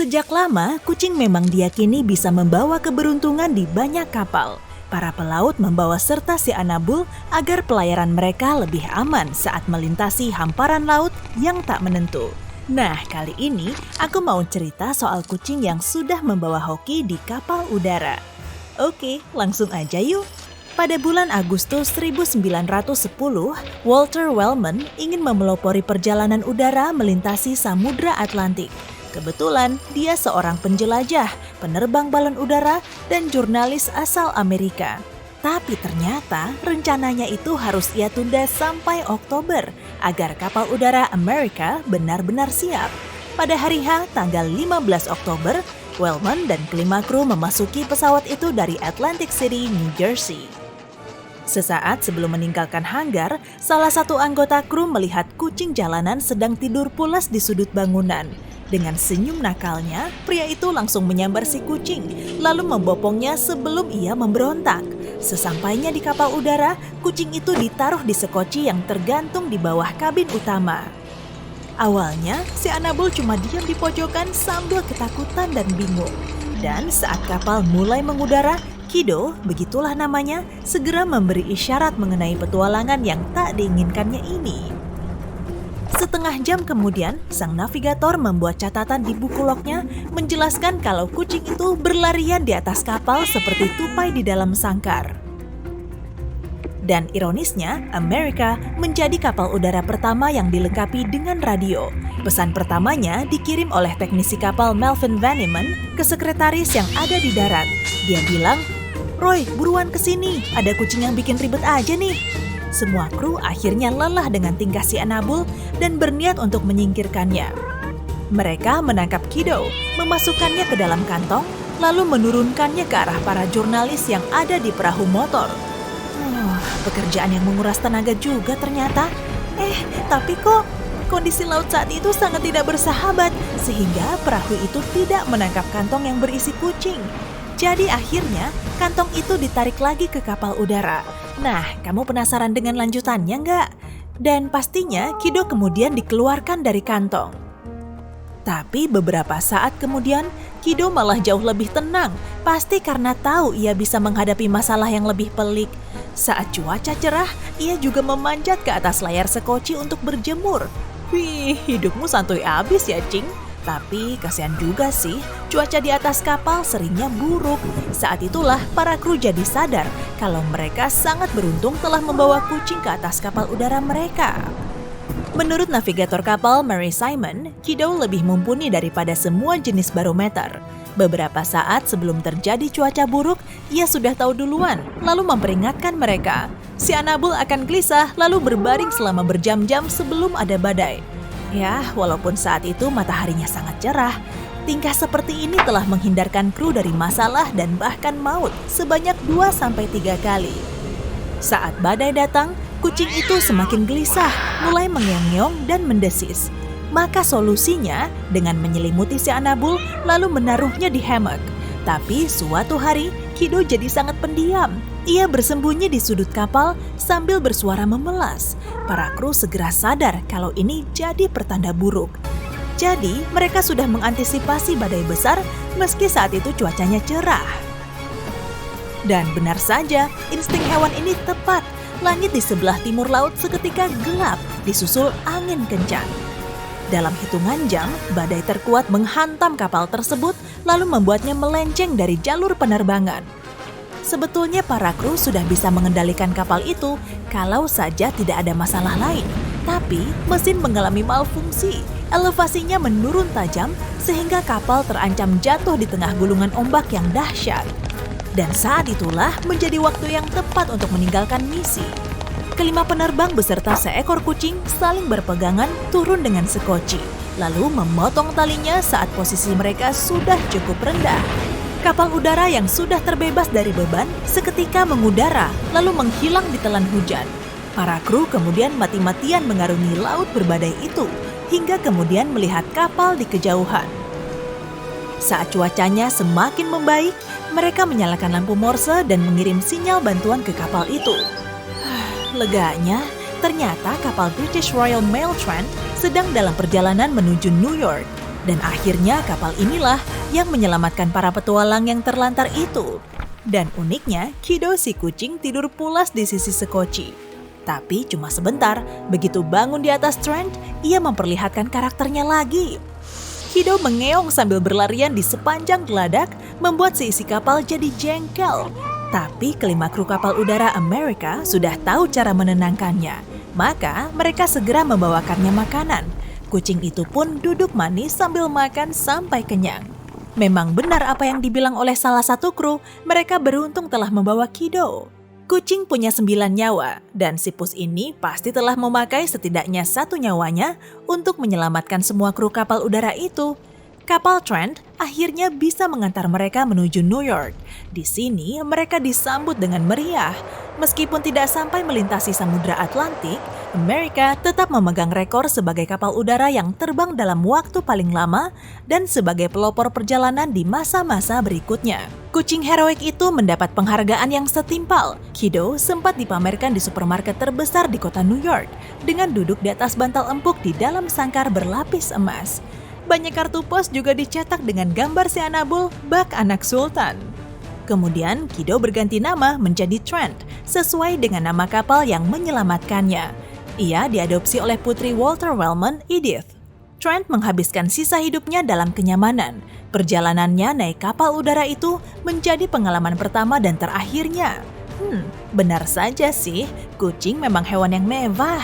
Sejak lama, kucing memang diyakini bisa membawa keberuntungan di banyak kapal. Para pelaut membawa serta si Anabul agar pelayaran mereka lebih aman saat melintasi hamparan laut yang tak menentu. Nah, kali ini aku mau cerita soal kucing yang sudah membawa hoki di kapal udara. Oke, langsung aja yuk. Pada bulan Agustus 1910, Walter Wellman ingin memelopori perjalanan udara melintasi Samudra Atlantik. Kebetulan, dia seorang penjelajah, penerbang balon udara, dan jurnalis asal Amerika. Tapi ternyata rencananya itu harus ia tunda sampai Oktober agar kapal udara Amerika benar-benar siap. Pada hari H, tanggal 15 Oktober, Wellman dan kelima kru memasuki pesawat itu dari Atlantic City, New Jersey. Sesaat sebelum meninggalkan hanggar, salah satu anggota kru melihat kucing jalanan sedang tidur pulas di sudut bangunan. Dengan senyum nakalnya, pria itu langsung menyambar si kucing, lalu membopongnya sebelum ia memberontak. Sesampainya di kapal udara, kucing itu ditaruh di sekoci yang tergantung di bawah kabin utama. Awalnya, si Anabul cuma diam di pojokan sambil ketakutan dan bingung. Dan saat kapal mulai mengudara, Kido, begitulah namanya, segera memberi isyarat mengenai petualangan yang tak diinginkannya ini. Setengah jam kemudian, sang navigator membuat catatan di buku lognya menjelaskan kalau kucing itu berlarian di atas kapal seperti tupai di dalam sangkar. Dan ironisnya, Amerika menjadi kapal udara pertama yang dilengkapi dengan radio. Pesan pertamanya dikirim oleh teknisi kapal Melvin Vanneman ke sekretaris yang ada di darat. Dia bilang, "Roy, buruan kesini, ada kucing yang bikin ribet aja nih." Semua kru akhirnya lelah dengan tingkah si Anabul dan berniat untuk menyingkirkannya. Mereka menangkap Kido, memasukkannya ke dalam kantong, lalu menurunkannya ke arah para jurnalis yang ada di perahu motor. Pekerjaan yang menguras tenaga juga ternyata. Tapi kok kondisi laut saat itu sangat tidak bersahabat, sehingga perahu itu tidak menangkap kantong yang berisi kucing. Jadi akhirnya kantong itu ditarik lagi ke kapal udara. Nah, kamu penasaran dengan lanjutannya nggak? Dan pastinya Kido kemudian dikeluarkan dari kantong. Tapi beberapa saat kemudian, Kido malah jauh lebih tenang. Pasti karena tahu ia bisa menghadapi masalah yang lebih pelik. Saat cuaca cerah, ia juga memanjat ke atas layar sekoci untuk berjemur. Wih, hidupmu santuy abis ya, Cing. Tapi kasihan juga sih, cuaca di atas kapal seringnya buruk. Saat itulah para kru jadi sadar kalau mereka sangat beruntung telah membawa kucing ke atas kapal udara mereka. Menurut navigator kapal Mary Simon, Kido lebih mumpuni daripada semua jenis barometer. Beberapa saat sebelum terjadi cuaca buruk, ia sudah tahu duluan, lalu memperingatkan mereka. Si Anabul akan gelisah lalu berbaring selama berjam-jam sebelum ada badai. Ya, walaupun saat itu mataharinya sangat cerah, tingkah seperti ini telah menghindarkan kru dari masalah dan bahkan maut sebanyak 2-3 kali. Saat badai datang, kucing itu semakin gelisah, mulai mengeong-ngeong dan mendesis. Maka solusinya dengan menyelimuti si Anabul lalu menaruhnya di hammock. Tapi suatu hari, Kido jadi sangat pendiam. Ia bersembunyi di sudut kapal sambil bersuara memelas. Para kru segera sadar kalau ini jadi pertanda buruk. Jadi, mereka sudah mengantisipasi badai besar meski saat itu cuacanya cerah. Dan benar saja, insting hewan ini tepat. Langit di sebelah timur laut seketika gelap, disusul angin kencang. Dalam hitungan jam, badai terkuat menghantam kapal tersebut lalu membuatnya melenceng dari jalur penerbangan. Sebetulnya para kru sudah bisa mengendalikan kapal itu kalau saja tidak ada masalah lain. Tapi mesin mengalami malfungsi, elevasinya menurun tajam sehingga kapal terancam jatuh di tengah gulungan ombak yang dahsyat. Dan saat itulah menjadi waktu yang tepat untuk meninggalkan misi. Kelima penerbang beserta seekor kucing saling berpegangan turun dengan sekoci, lalu memotong talinya saat posisi mereka sudah cukup rendah. Kapal udara yang sudah terbebas dari beban seketika mengudara lalu menghilang di telan hujan. Para kru kemudian mati-matian mengarungi laut berbadai itu hingga kemudian melihat kapal di kejauhan. Saat cuacanya semakin membaik, mereka menyalakan lampu morse dan mengirim sinyal bantuan ke kapal itu. Leganya, ternyata kapal British Royal Mail Trent sedang dalam perjalanan menuju New York. Dan akhirnya kapal inilah yang menyelamatkan para petualang yang terlantar itu. Dan uniknya, Kido si kucing tidur pulas di sisi Sekoci. Tapi cuma sebentar, begitu bangun di atas Trent, ia memperlihatkan karakternya lagi. Kido mengeong sambil berlarian di sepanjang geladak, membuat seisi kapal jadi jengkel. Tapi kelima kru kapal udara Amerika sudah tahu cara menenangkannya. Maka mereka segera membawakannya makanan. Kucing itu pun duduk manis sambil makan sampai kenyang. Memang benar apa yang dibilang oleh salah satu kru, mereka beruntung telah membawa Kido. Kucing punya 9 nyawa, dan si pus ini pasti telah memakai setidaknya 1 nyawanya untuk menyelamatkan semua kru kapal udara itu. Kapal Trent akhirnya bisa mengantar mereka menuju New York. Di sini mereka disambut dengan meriah. Meskipun tidak sampai melintasi Samudra Atlantik, Amerika tetap memegang rekor sebagai kapal udara yang terbang dalam waktu paling lama dan sebagai pelopor perjalanan di masa-masa berikutnya. Kucing heroik itu mendapat penghargaan yang setimpal. Kido sempat dipamerkan di supermarket terbesar di kota New York dengan duduk di atas bantal empuk di dalam sangkar berlapis emas. Banyak kartu pos juga dicetak dengan gambar si Anabul, bak anak sultan. Kemudian Kido berganti nama menjadi Trent sesuai dengan nama kapal yang menyelamatkannya. Ia diadopsi oleh putri Walter Wellman, Edith. Trent menghabiskan sisa hidupnya dalam kenyamanan. Perjalanannya naik kapal udara itu menjadi pengalaman pertama dan terakhirnya. Benar saja sih, kucing memang hewan yang mewah.